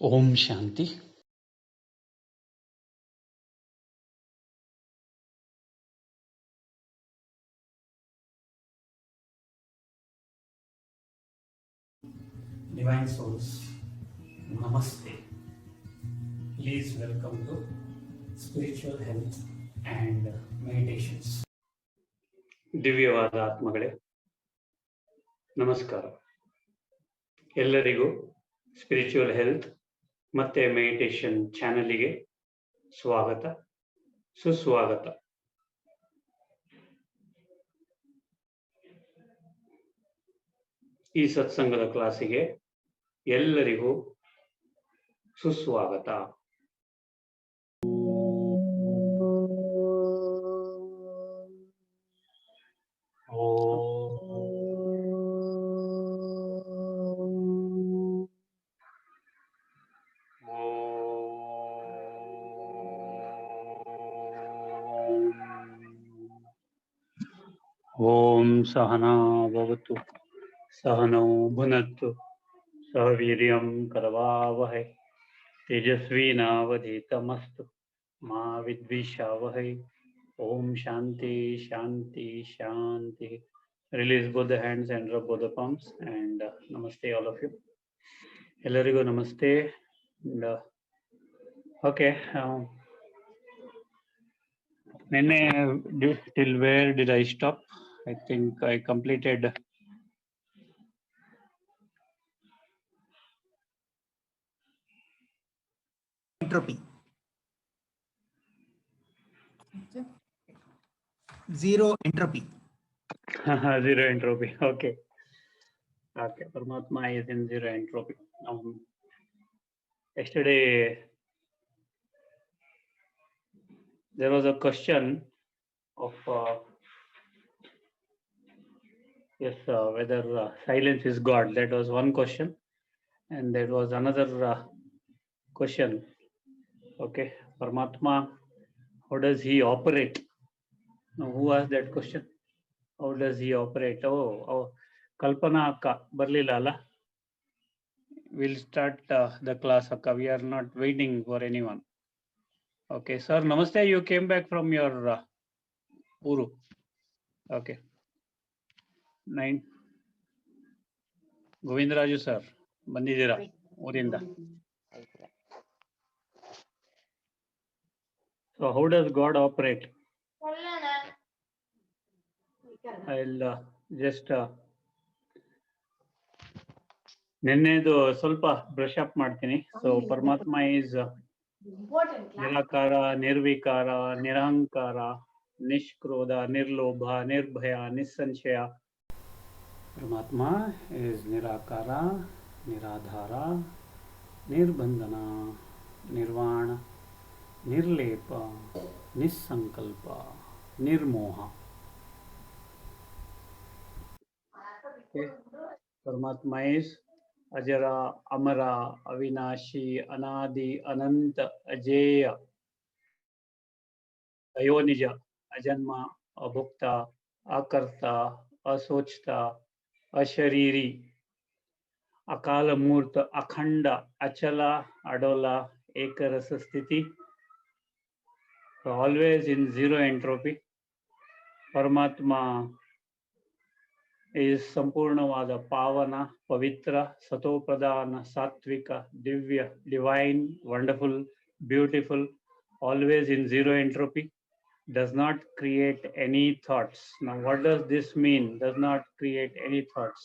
Om Shanti. Divine Souls, Namaste. Please welcome to Spiritual Health and Meditations. ದಿವ್ಯವಾದ ಆತ್ಮಗಳೇ, ನಮಸ್ಕಾರ. ಎಲ್ಲರಿಗೂ spiritual health ಮತ್ತೆ meditation ಚಾನೆಲ್ಗೆ ಸ್ವಾಗತ, ಸುಸ್ವಾಗತ. ಈ ಸತ್ಸಂಗದ ಕ್ಲಾಸಿಗೆ ಎಲ್ಲರಿಗೂ ಸುಸ್ವಾಗತ. ಓಂ ಸಹನಾ ಭವತು सहनौ भुनक्तु सह वीर्यं करवावहै तेजस्विनावधीतमस्तु मा विद्विषावहै. ओम शांति शांति शांति. Release both the hands and rub both the palms and namaste all of you. ಎಲ್ಲರಿಗೂ ನಮಸ್ತೆ. Okay, ನಿನ್ನೆ till where did I stop? I think I completed entropy. Zero entropy. Zero entropy. Okay. Paramatma is in zero entropy. Yesterday there was a question of whether silence is God. That was one question, and there was another question. Okay, Paramatma, how does he operate? Now, who asked that question? How does he operate? Oh, Kalpana Akka Barlila alla. We'll start the class, Akka. We are not waiting for anyone. Okay, sir, namaste. You came back from your Uru. Okay. 9. Govindaraju sir, ಬಂದಿದ್ದೀರಾ ಊರಿಂದ? So how does God operate? I'll just ನಿನ್ನೆದು ಸ್ವಲ್ಪ brush up ಮಾಡ್ತೀನಿ. So Paramatma is ನಿರಾಕಾರ, ನಿರ್ವಿಕಾರ, ನಿರಹಂಕಾರ, ನಿಷ್ಕ್ರೋಧ, ನಿರ್ಲೋಭ, ನಿರ್ಭಯ, ನಿಸ್ಸಂಶಯ. Paramatma is nirakara, niradhara, nirbandhana, nirvana, nirlepa, nissankalpa, nirmoha. Okay. Paramatma is Ajara, Amara, Avinashi, Anadi, Ananta, Ajeya, Ayonija, Ajanma, Abhukta, Akarta, Asochta, Ashariri, Akala Murta, Akhanda, Achala, Adola, Ekarasa Sthiti. So always in zero entropy. Paramatma is Sampurnavada, Pavana, Pavitra, Satopradana, Satvika, Divya, divine, wonderful, beautiful, always in zero entropy, does not create any thoughts. Now what does this mean? Does not create any thoughts.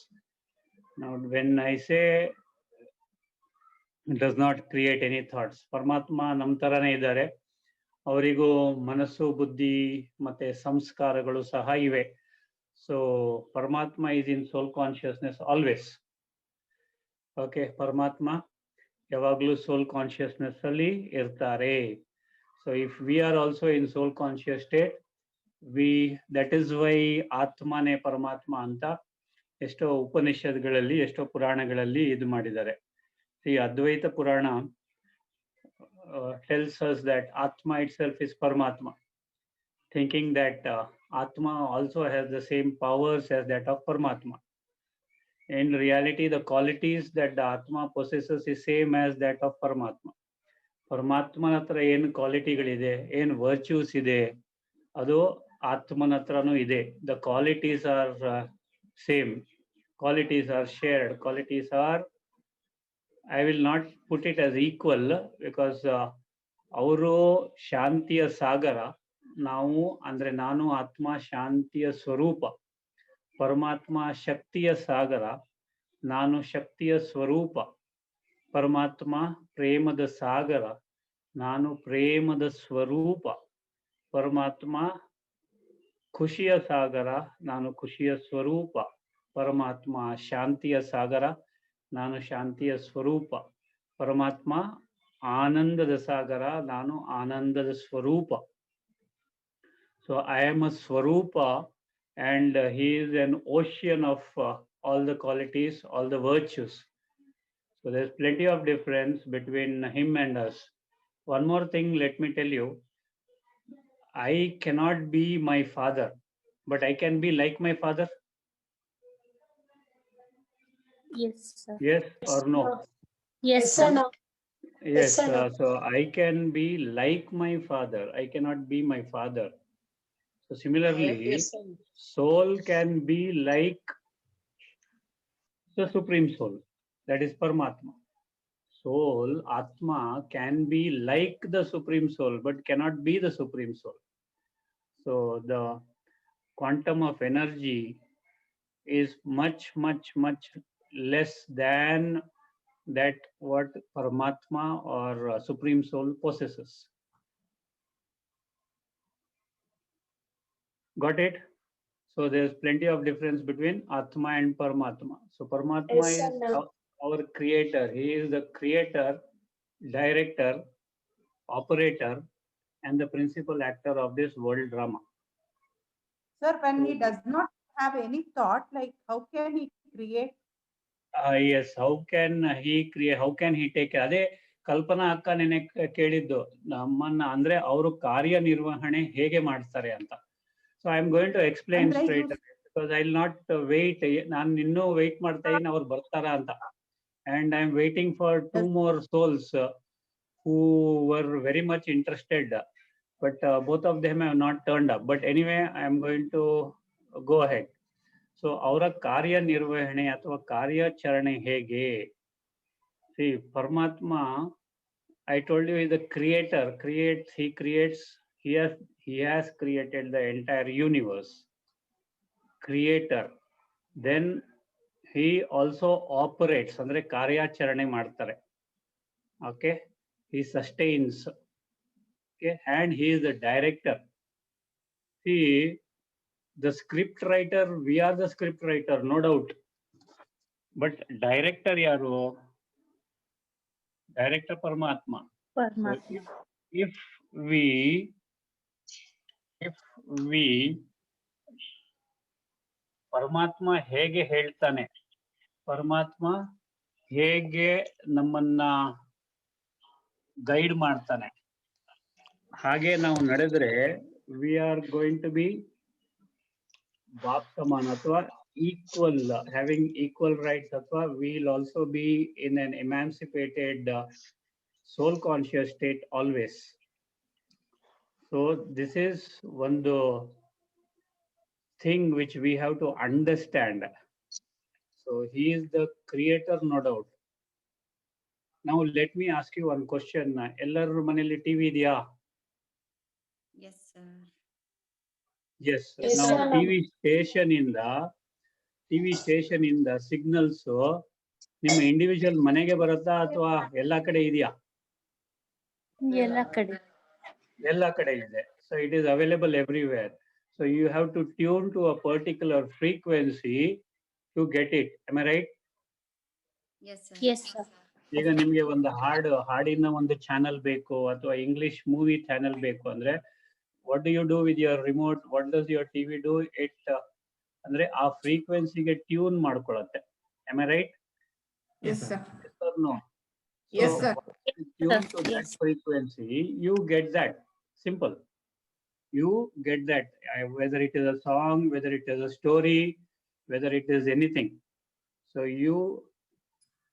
Now when I say does not create any thoughts, Paramatma ನಮ್ಮ ತರನೇ ಇದ್ದಾರೆ. ಅವರಿಗೂ ಮನಸ್ಸು, ಬುದ್ಧಿ ಮತ್ತೆ ಸಂಸ್ಕಾರಗಳು ಸಹ ಇವೆ. So Paramatma is in soul consciousness always. Okay, Paramatma ಯಾವಾಗಲೂ soul consciousness ಅಲ್ಲಿ ಇರ್ತಾರೆ. So if we are also in soul conscious state, that is why ಆತ್ಮನೇ ಪರಮಾತ್ಮ ಅಂತ ಎಷ್ಟೋ ಉಪನಿಷತ್ಗಳಲ್ಲಿ, ಎಷ್ಟೋ ಪುರಾಣಗಳಲ್ಲಿ ಇದು ಮಾಡಿದ್ದಾರೆ. ಈ ಅದ್ವೈತ ಪುರಾಣ tells us that Atma itself is Paramatma, thinking that Atma also has the same powers as that of Paramatma. In reality, the qualities that the Atma possesses is same as that of Paramatma. ಪರಮಾತ್ಮನ ಹತ್ರ ಏನು ಕ್ವಾಲಿಟಿಗಳಿದೆ, ಏನು virtues ಇದೆ, ಅದು ಆತ್ಮನ ಹತ್ರನೂ ಇದೆ. The qualities are same, qualities are shared, qualities are, I will not put it as equal because ಅವರು ಶಾಂತಿಯ ಸಾಗರ, ನಾವು ಅಂದ್ರೆ ನಾನು ಆತ್ಮ ಶಾಂತಿಯ ಸ್ವರೂಪ, ಪರಮಾತ್ಮ ಶಕ್ತಿಯ ಸಾಗರ, ನಾನು ಶಕ್ತಿಯ ಸ್ವರೂಪ, ಪರಮಾತ್ಮ ಪ್ರೇಮದ ಸಾಗರ, ನಾನು ಪ್ರೇಮದ ಸ್ವರೂಪ, ಪರಮಾತ್ಮ ಖುಷಿಯ ಸಾಗರ, ನಾನು ಖುಷಿಯ ಸ್ವರೂಪ, ಪರಮಾತ್ಮ ಶಾಂತಿಯ ಸಾಗರ, ನಾನು ಶಾಂತಿಯ ಸ್ವರೂಪ, ಪರಮಾತ್ಮ ಆನಂದದ ಸಾಗರ, ನಾನು ಆನಂದದ ಸ್ವರೂಪ. ಸೊ ಐ ಆಮ್ ಅ ಸ್ವರೂಪ and he is an ocean of all the qualities, all the virtues. So there's plenty of difference between him and us. One more thing, let me tell you, I cannot be my father, but I can be like my father. Yes, sir. Yes or no? Yes, sir. Yes, so I can be like my father, I cannot be my father. So similarly, soul can be like the supreme soul, that is Paramatma. Soul, Atma, can be like the supreme soul but cannot be the supreme soul. So the quantum of energy is much less than that what Paramatma or supreme soul possesses. Got it? So there's plenty of difference between Atma and Paramatma. So Paramatma is our creator. He is the creator, director, operator, and the principal actor of this world drama. Sir, when he does not have any thought, like how can he create? Yes, how can he create, how can he take care? ಅದೇ ಕಲ್ಪನಾ ಅಕ್ಕ ನೆನೆ ಕೇಳಿದ್ದು ನಮ್ಮನ್ನ, ಅಂದ್ರೆ ಅವರು ಕಾರ್ಯನಿರ್ವಹಣೆ ಹೇಗೆ ಮಾಡ್ತಾರೆ ಅಂತ. So I am going to explain straight because I will not wait. ನಾನು ಇನ್ನೂ ವೇಟ್ ಮಾಡ್ತಾ ಇದ್ದೀನಿ ಅವ್ರು ಬರ್ತಾರಾ ಅಂತ. And I am waiting for 2 more souls who were very much interested, but both of them have not turned up. But anyway, I am going to go ahead. So ಅವರ ಕಾರ್ಯನಿರ್ವಹಣೆ ಅಥವಾ ಕಾರ್ಯಾಚರಣೆ ಹೇಗೆ? See, Paramatma, I told you, is the creator. He creates, he has created the entire universe. Creator. Then he also operates, ಅಂದ್ರೆ ಕಾರ್ಯಾಚರಣೆ ಮಾಡ್ತಾರೆ. Okay, he sustains. Okay, and he is the director. See, the script writer, we are the script writer, no doubt. But director yaru? Director Paramatma. Paramatma. So if we ಪರಮಾತ್ಮ ಹೇಗೆ ಹೇಳ್ತಾನೆ, ಪರಮಾತ್ಮ ಹೇಗೆ ನಮ್ಮನ್ನ guide ಮಾಡ್ತಾನೆ, ಹಾಗೆ ನಾವು ನಡೆದ್ರೆ we are going to be ಬಾಪ್ ಸಮಾನ ಅಥವಾ ಈಕ್ವಲ್, ಹ್ಯಾವಿಂಗ್ ಈಕ್ವಲ್ ರೈಟ್ಸ್, ಅಥವಾ we will also be in an emancipated soul conscious state always. So this is one thing which we have to understand. So he is the creator, no doubt. Now let me ask you one question. Ellaru maneli TV idya? Yes, sir. Yes. Yes, Now sir. TV station inda signals ನಿಮ್ಮ individual ಮನೆಗೆ ಬರುತ್ತಾ ಅಥವಾ ಎಲ್ಲಾ ಕಡೆ ಇದೆಯಾ? ಎಲ್ಲ ಕಡೆ. ಎಲ್ಲ ಕಡೆ ಇದೆ. So it is available everywhere. So you have to tune to a particular frequency to get it. Am I right? Yes, sir. Yes, sir. ಈಗ ನಿಮ್ಗೆ ಒಂದು ಹಾಡಿನ ಒಂದು ಚಾನಲ್ ಬೇಕು ಅಥವಾ ಇಂಗ್ಲಿಷ್ ಮೂವಿ ಚಾನಲ್ ಬೇಕು ಅಂದ್ರೆ what do you do with your remote? What does your TV do? It ಅಂದ್ರೆ ಆ ಫ್ರೀಕ್ವೆನ್ಸಿಗೆ ಟ್ಯೂನ್ ಮಾಡ್ಕೊಳತ್ತೆ. Am I right? Yes, sir. Yes or no? Yes, sir. Tune to that frequency, you get that. Simple. You get that. Whether it is a song, whether it is a story, whether it is anything. So So you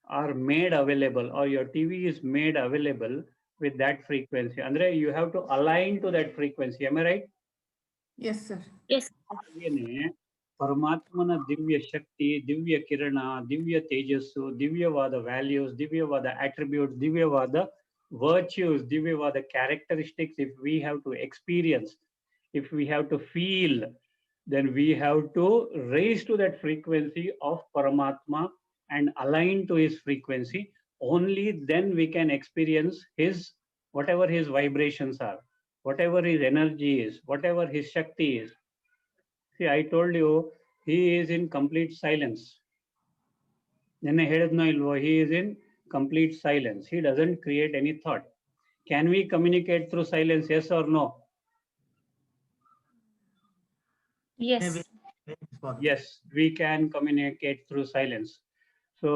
are made available, or your TV is made available with that frequency. Andre, you have to align to that frequency. Am I right? Yes, sir. Yes. ಹಾಗೇನೆ ಪರಮಾತ್ಮನ ದಿವ್ಯ ಶಕ್ತಿ, ದಿವ್ಯ ಕಿರಣ, ದಿವ್ಯ ತೇಜಸ್ಸು, ದಿವ್ಯವಾದ values, ದಿವ್ಯವಾದ attributes, ದಿವ್ಯವಾದ virtues, ದಿವ್ಯವಾದ characteristics, if we have to experience, if we have to feel, then we have to raise to that frequency of Paramatma and align to his frequency. Only then we can experience his, whatever his vibrations are, whatever his energy is, whatever his Shakti is. See, I told you, he is in complete silence. Nenne heladno ilvo, he is in complete silence. He doesn't create any thought. Can we communicate through silence? Yes or no? Yes. Yes, we can communicate through silence. So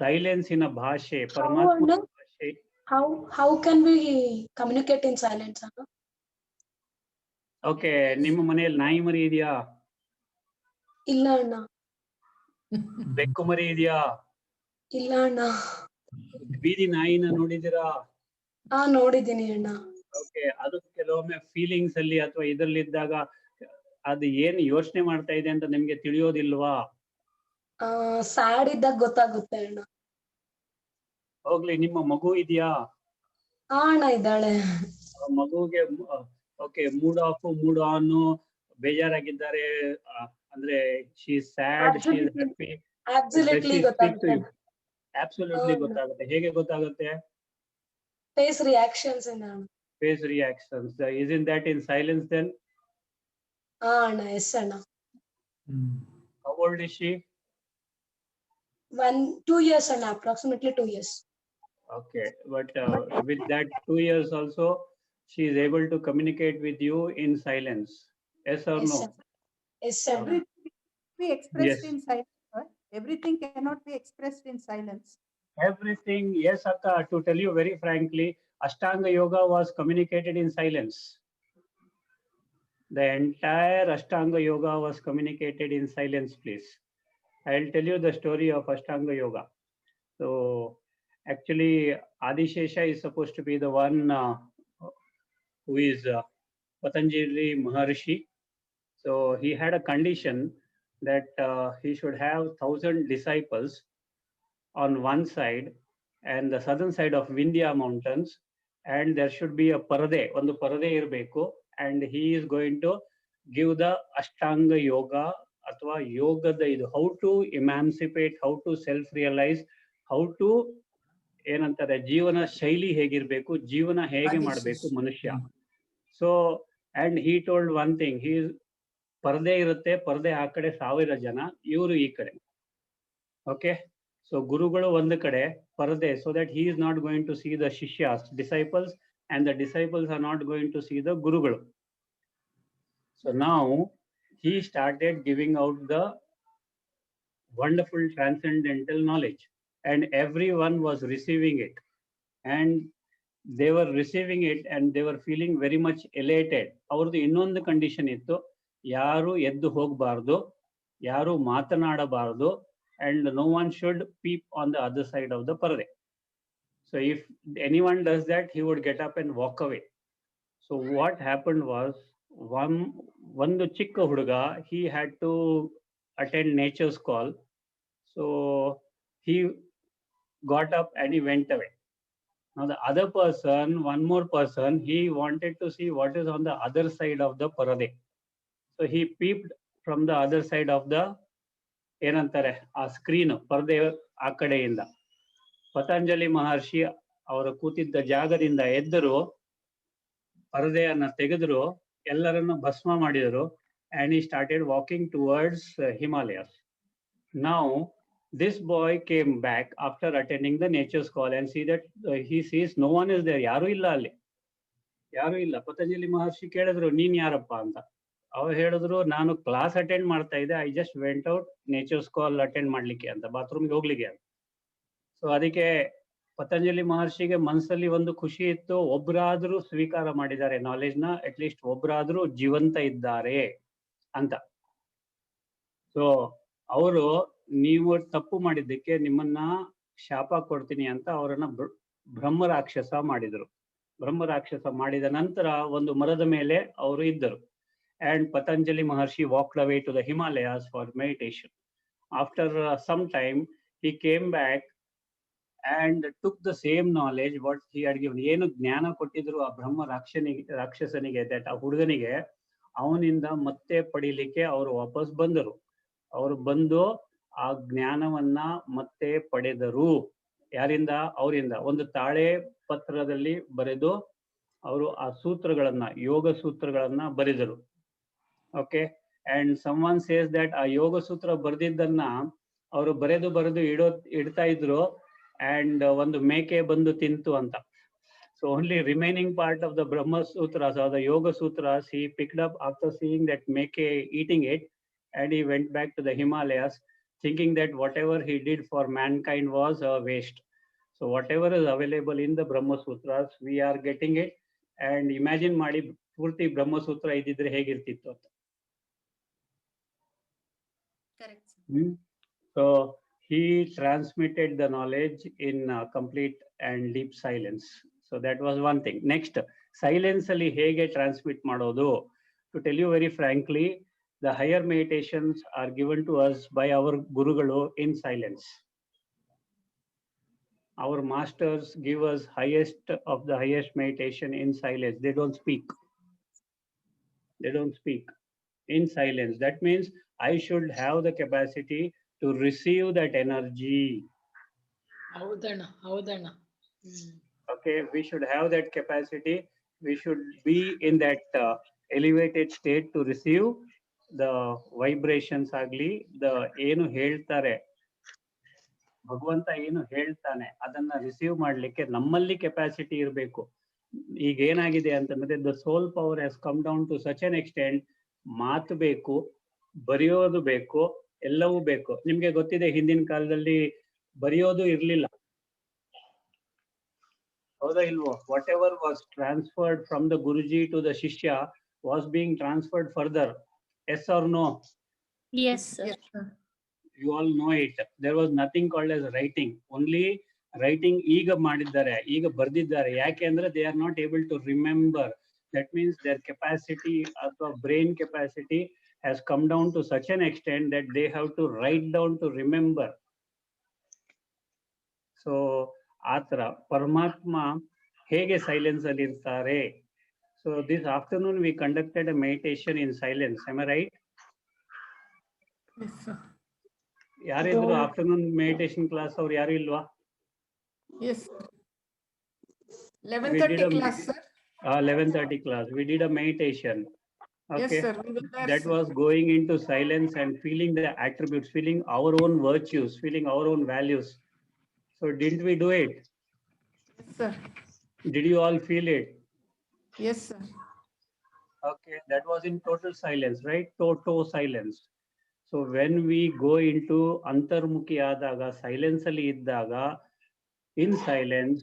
silence in a bhashe, Paramatma bhashe. How can we communicate in silence? Anna? Okay, ನಿಮ್ಮ ಮನೆಯಲ್ಲಿ ನಾಯಿ ಮರಿ ಇದೆಯಾ? ಇಲ್ಲ ಅಣ್ಣ. ಬೆಕ್ಕು ಮರಿ ಇದೆಯಾ? ಇಲ್ಲ ಅಣ್ಣ. ಬೀದಿ ನಾಯಿನ ನೋಡಿದಿರಾ? ನೋಡಿದ್ದೀನಿ ಅಣ್ಣ. ಓಕೆ, ಅದು ಕೆಲವೊಮ್ಮೆ ಫೀಲಿಂಗ್ಸ್ ಅಲ್ಲಿ ಅಥವಾ ಇದರಲ್ಲಿದ್ದಾಗ ಅದು ಏನು ಯೋಚನೆ ಮಾಡ್ತಾ ಇದೆ ಅಂತ ನಿಮ್ಗೆ ತಿಳಿಯೋದಿಲ್ವಾ? ಸ್ಯಾಡ್ ಇದ್ದಾಗ ಗೊತ್ತಾಗುತ್ತೆ ಅಣ್ಣ. ಹೋಗ್ಲಿ, ನಿಮ್ಮ ಮಗು ಇದೆಯಾ? ಅಣ್ಣ ಇದ್ದಾಳೆ. ಮಗುಗೆ okay, mood off mood on, ಬೇಜಾರಾಗಿದ್ದಾರೆ ಅಂದ್ರೆ she is sad, she is happy, Absolutely ಗೊತ್ತಾಗುತ್ತೆ. ಅಬ್ಸಲ್ಯೂಟ್ಲಿ ಗೊತ್ತಾಗುತ್ತೆ. ಹೇಗೆ ಗೊತ್ತಾಗುತ್ತೆ? ಫೇಸ್ ರಿಯಾಕ್ಷನ್ಸ್ ಇಂದ. Face reactions. Isn't that in silence then? ಅಣ್ಣ, ಎಸ್ ಅಣ್ಣ. How old is she? 2 years ಅಣ್ಣ, approximately 2 years. Okay, but with that 2 years also, she is able to communicate with you in silence. Yes or no? Yes, sir. Everything be expressed Yes. in silence. Sir. Everything cannot be expressed in silence. Everything, yes, Akka. To tell you very frankly, Ashtanga Yoga was communicated in silence. The entire Ashtanga Yoga was communicated in silence, please. I'll tell you the story of Ashtanga Yoga. So, actually, Adishesha is supposed to be the one who is Patanjali Maharshi. So, he had a condition that he should have 1,000 disciples on one side and the southern side of Vindhya mountains, and there should be a parade, ಒಂದು ಪರದೆ ಇರಬೇಕು, and he is going to give the Ashtanga Yoga ಅಥವಾ ಯೋಗದ ಇದು, how to emancipate, how to self realize, how to ಏನಂತಾರೆ ಜೀವನ ಶೈಲಿ ಹೇಗಿರ್ಬೇಕು, ಜೀವನ ಹೇಗೆ ಮಾಡಬೇಕು ಮನುಷ್ಯ. So and he told one thing, he ಪರದೆ ಇರುತ್ತೆ, ಪರದೆ ಆ ಕಡೆ 1000 ಜನ, ಇವರು ಈ ಕಡೆ. ಓಕೆ, so ಗುರುಗಳು ಒಂದು ಕಡೆ, ಪರದೆ, so that he is not going to see the ಶಿಷ್ಯಾಸ್, disciples, and the disciples are not going to see the ಗುರುಗಳು. So now he started giving out the wonderful transcendental knowledge, and everyone was receiving it, and they were receiving it and they were feeling very much elated. ಅವ್ರದ್ದು ಇನ್ನೊಂದು condition ಇತ್ತು, ಯಾರು ಎದ್ದು ಹೋಗಬಾರ್ದು, ಯಾರು ಮಾತನಾಡಬಾರದು, and no one should peep on the other side of the parade. So if anyone does that, he would get up and walk away. So what happened was, ಒಂದು ಚಿಕ್ಕ ಹುಡುಗ, he had to attend nature's call. So he got up and he went away. Now the other person, one more person, he wanted to see what is on the other side of the parade. So he peeped from the other side of the ಏನಂತಾರೆ ಆ screen, ಪರದೆ ಆ ಕಡೆಯಿಂದ. ಪತಂಜಲಿ ಮಹರ್ಷಿ ಅವರು ಕೂತಿದ್ದ ಜಾಗದಿಂದ ಎದ್ದರು, ಪರದೆಯನ್ನ ತೆಗೆದ್ರು, ಎಲ್ಲರನ್ನು ಭಸ್ಮ ಮಾಡಿದರು, and he started walking towards Himalayas. Now this boy came back after attending the nature's call and see that he sees no one is there. ಯಾರು ಇಲ್ಲ ಅಲ್ಲಿ, ಯಾರು ಇಲ್ಲ. ಪತಂಜಲಿ ಮಹರ್ಷಿ ಕೇಳಿದ್ರು, ನೀನ್ ಯಾರಪ್ಪ ಅಂತ. ಅವ್ರು ಹೇಳಿದ್ರು, ನಾನು ಕ್ಲಾಸ್ ಅಟೆಂಡ್ ಮಾಡ್ತಾ ಇದ್ದೆ, I just went out nature's call attend ಮಾಡ್ಲಿಕ್ಕೆ ಅಂತ, ಬಾತ್ರೂಮ್ಗೆ ಹೋಗ್ಲಿಕ್ಕೆ ಅಂತ. ಸೊ ಅದಕ್ಕೆ ಪತಂಜಲಿ ಮಹರ್ಷಿಗೆ ಮನಸ್ಸಲ್ಲಿ ಒಂದು ಖುಷಿ ಇತ್ತು, ಒಬ್ರಾದ್ರೂ ಸ್ವೀಕಾರ ಮಾಡಿದ್ದಾರೆ ನಾಲೆಜ್ ನ, ಅಟ್ ಲೀಸ್ಟ್ ಒಬ್ರಾದ್ರೂ ಜೀವಂತ ಇದ್ದಾರೆ ಅಂತ. ಸೊ ಅವರು ನೀವು ತಪ್ಪು ಮಾಡಿದ್ದಕ್ಕೆ ನಿಮ್ಮನ್ನ ಶಾಪ ಕೊಡ್ತೀನಿ ಅಂತ ಅವರನ್ನ ಬ್ರಹ್ಮ ರಾಕ್ಷಸ ಮಾಡಿದರು. ಬ್ರಹ್ಮ ರಾಕ್ಷಸ ಮಾಡಿದ ನಂತರ ಒಂದು ಮರದ ಮೇಲೆ ಅವರು ಇದ್ದರು. And Patanjali Maharshi walked away to the Himalayas for meditation. After some time, he came back and took the same knowledge what he had given. ಏನು ಜ್ಞಾನ ಕೊಟ್ಟಿದ್ರು ಆ ಬ್ರಹ್ಮ ರಾಕ್ಷಸನಿಗೆ, ದಟ್ ಆ ಹುಡುಗನಿಗೆ, ಅವನಿಂದ ಮತ್ತೆ ಪಡಿಲಿಕ್ಕೆ ಅವರು ವಾಪಸ್ ಬಂದರು. ಅವರು ಬಂದು ಆ ಜ್ಞಾನವನ್ನ ಮತ್ತೆ ಪಡೆದರು. ಯಾರಿಂದ? ಅವರಿಂದ ಒಂದು ತಾಳೆ ಪತ್ರದಲ್ಲಿ ಬರೆದು ಅವರು ಆ ಸೂತ್ರಗಳನ್ನ, ಯೋಗ ಸೂತ್ರಗಳನ್ನ ಬರೆದರು. Okay. And someone says that ಆ ಯೋಗ ಸೂತ್ರ ಬರೆದಿದ್ದನ್ನ ಅವರು ಬರೆದು ಇಡ್ತಾ ಇದ್ರು. ಅಂಡ್ ಒಂದು ಮೇಕೆ ಬಂದು ತಿಂತು ಅಂತ. So only remaining part of the Brahma sutras or the yoga sutras he picked up after seeing that meke eating it, and he went back to the Himalayas thinking that whatever he did for mankind was a waste. So whatever is available in the Brahma Sutras, we are getting it. And imagine ಮಾಡಿ ಪೂರ್ತಿ ಬ್ರಹ್ಮ ಸೂತ್ರ ಇದ್ದಿದ್ರೆ ಹೇಗಿರ್ತಿತ್ತು ಅಂತ. Correct, sir. So he transmitted the knowledge in complete and deep silence. So that was one thing. Next, silence ಅಲ್ಲಿ ಹೇಗೆ transmit ಮಾಡೋದು? To tell you very frankly, the higher meditations are given to us by our gurugalu in silence. Our masters give us highest of the highest meditation in silence. They don't speak. They don't speak in silence. That means I should have the capacity to receive that energy. Haudana. Okay, we should have that capacity. We should be in that elevated state to receive the vibrations agli, the ಏನು ಹೇಳ್ತಾರೆ ಭಗವಂತ ಏನು ಹೇಳ್ತಾನೆ ಅದನ್ನ receive ಮಾಡ್ಲಿಕ್ಕೆ ನಮ್ಮಲ್ಲಿ capacity ಇರಬೇಕು. ಈಗ ಏನಾಗಿದೆ ಅಂತಂದ್ರೆ the soul power has come down to such an extent. ಮಾತು ಬೇಕು, ಬರೆಯೋದು ಬೇಕು, ಎಲ್ಲವೂ ಬೇಕು. ನಿಮ್ಗೆ ಗೊತ್ತಿದೆ, ಹಿಂದಿನ ಕಾಲದಲ್ಲಿ ಬರೆಯೋದು ಇರ್ಲಿಲ್ಲ, ಹೌದಾ ಇಲ್ವೋ? Whatever was transferred from the guruji to the shishya was being transferred further. Yes or no? Yes, sir. You all know it. There was nothing called as writing. Only writing ಈಗ ಮಾಡಿದ್ದಾರೆ, ಈಗ ಬರ್ದಿದ್ದಾರೆ. ಯಾಕೆ ಅಂದ್ರೆ they are not able to remember. That means their capacity ಅಥವಾ brain capacity has come down to such an extent that they have to write down to remember. So ಆತರ ಪರಮಾತ್ಮ ಹೇಗೆ ಸೈಲೆನ್ಸ್ ಅಲ್ಲಿ ಇರ್ತಾರೆ? So this afternoon we conducted a meditation in silence. Am I right? Yes, sir. ಯಾರಿದ್ರು afternoon meditation class? ಅವ್ರು ಯಾರು ಇಲ್ವಾ? Yes, sir. 11:30 class, sir. 11:30 class. We did a meditation. Yes, Okay. sir. We were there, That sir. was going into silence and feeling the attributes, feeling our own virtues, feeling our own values. So didn't we do it? Yes, sir. Did you all feel it? Yes, sir. Okay. That was in total silence, right? Total silence. So when we go into antarmukhi adaga, silence ali iddaga, in silence,